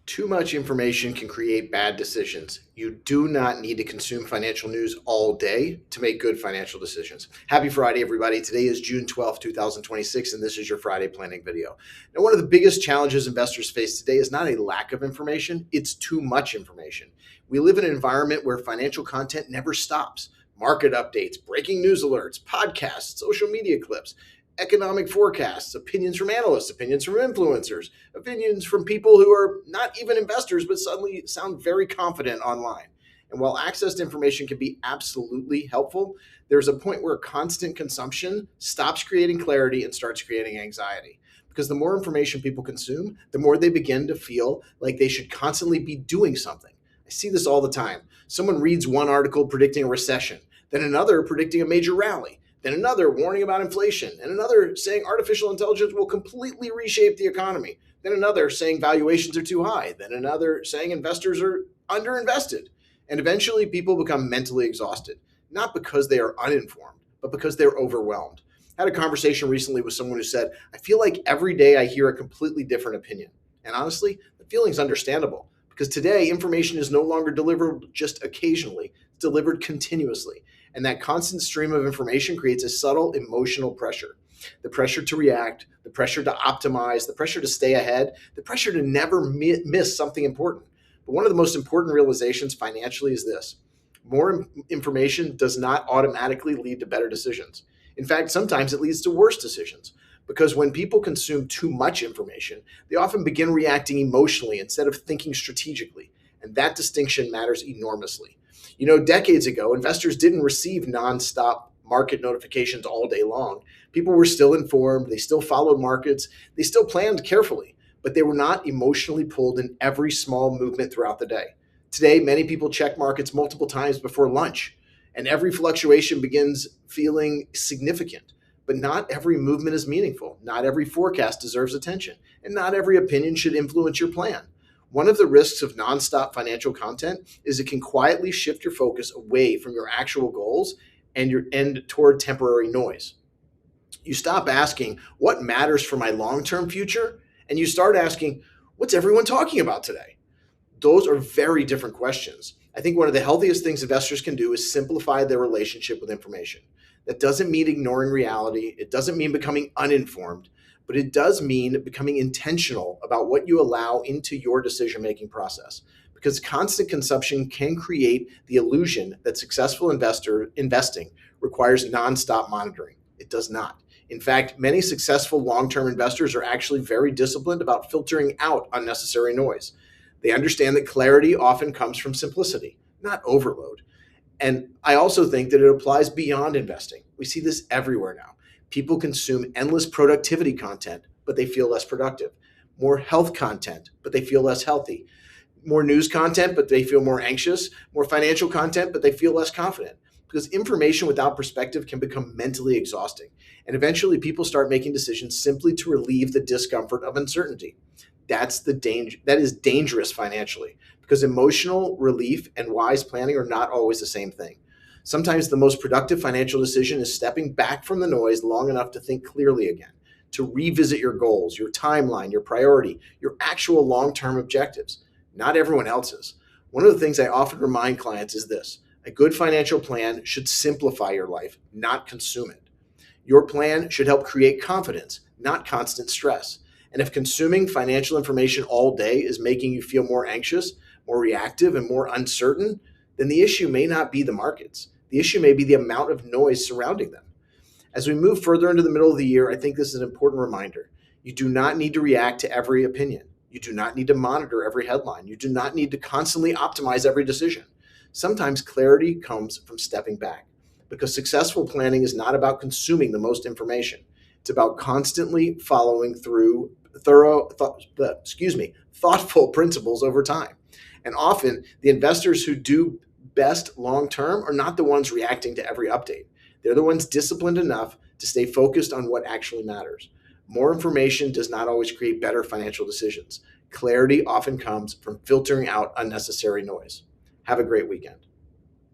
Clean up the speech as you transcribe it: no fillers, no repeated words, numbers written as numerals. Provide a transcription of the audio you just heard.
Too much information can create bad decisions. You do not need to consume financial news all day to make good financial decisions. Happy Friday, everybody. Today is June 12th, 2026, and this is your Friday planning video. Now, one of the biggest challenges investors face today is not a lack of information, it's too much information. We live in an environment where financial content never stops. Market updates, breaking news alerts, podcasts, social media clips, economic forecasts, opinions from analysts, opinions from influencers, opinions from people who are not even investors but suddenly sound very confident online. And while access to information can be absolutely helpful, there's a point where constant consumption stops creating clarity and starts creating anxiety. Because the more information people consume, the more they begin to feel like they should constantly be doing something. I see this all the time. Someone reads one article predicting a recession, then another predicting a major rally, then another warning about inflation, and another saying artificial intelligence will completely reshape the economy, then another saying valuations are too high, then another saying investors are underinvested. And eventually people become mentally exhausted, not because they are uninformed, but because they're overwhelmed. I had a conversation recently with someone who said, I feel like every day I hear a completely different opinion. And honestly, the feeling's understandable because today information is no longer delivered just occasionally, it's delivered continuously. And that constant stream of information creates a subtle emotional pressure. The pressure to react, the pressure to optimize, the pressure to stay ahead, the pressure to never miss something important. But one of the most important realizations financially is this: more information does not automatically lead to better decisions. In fact, sometimes it leads to worse decisions. Because when people consume too much information, they often begin reacting emotionally instead of thinking strategically. And that distinction matters enormously. You know, decades ago, investors didn't receive nonstop market notifications all day long. People were still informed, they still followed markets, they still planned carefully, but they were not emotionally pulled in every small movement throughout the day. Today, many people check markets multiple times before lunch, and every fluctuation begins feeling significant. But not every movement is meaningful. Not every forecast deserves attention, and not every opinion should influence your plan. One of the risks of nonstop financial content is it can quietly shift your focus away from your actual goals and toward temporary noise. You stop asking, what matters for my long-term future? And you start asking, what's everyone talking about today? Those are very different questions. I think one of the healthiest things investors can do is simplify their relationship with information. That doesn't mean ignoring reality. It doesn't mean becoming uninformed, but it does mean becoming intentional about what you allow into your decision-making process. Because constant consumption can create the illusion that successful investing requires nonstop monitoring. It does not. In fact, many successful long-term investors are actually very disciplined about filtering out unnecessary noise. They understand that clarity often comes from simplicity, not overload. And I also think that it applies beyond investing. We see this everywhere now. People consume endless productivity content, but they feel less productive. More health content, but they feel less healthy. More news content, but they feel more anxious. More financial content, but they feel less confident. Because information without perspective can become mentally exhausting. And eventually people start making decisions simply to relieve the discomfort of uncertainty. That's the danger. That is dangerous financially, because emotional relief and wise planning are not always the same thing. Sometimes the most productive financial decision is stepping back from the noise long enough to think clearly again, to revisit your goals, your timeline, your priority, your actual long-term objectives, not everyone else's. One of the things I often remind clients is this: a good financial plan should simplify your life, not consume it. Your plan should help create confidence, not constant stress. And if consuming financial information all day is making you feel more anxious, more reactive, and more uncertain, then the issue may not be the markets. The issue may be the amount of noise surrounding them. As we move further into the middle of the year, I think this is an important reminder. You do not need to react to every opinion. You do not need to monitor every headline. You do not need to constantly optimize every decision. Sometimes clarity comes from stepping back, because successful planning is not about consuming the most information. It's about constantly following through thoughtful principles over time. And often the investors who do best long-term are not the ones reacting to every update. They're the ones disciplined enough to stay focused on what actually matters. More information does not always create better financial decisions. Clarity often comes from filtering out unnecessary noise. Have a great weekend.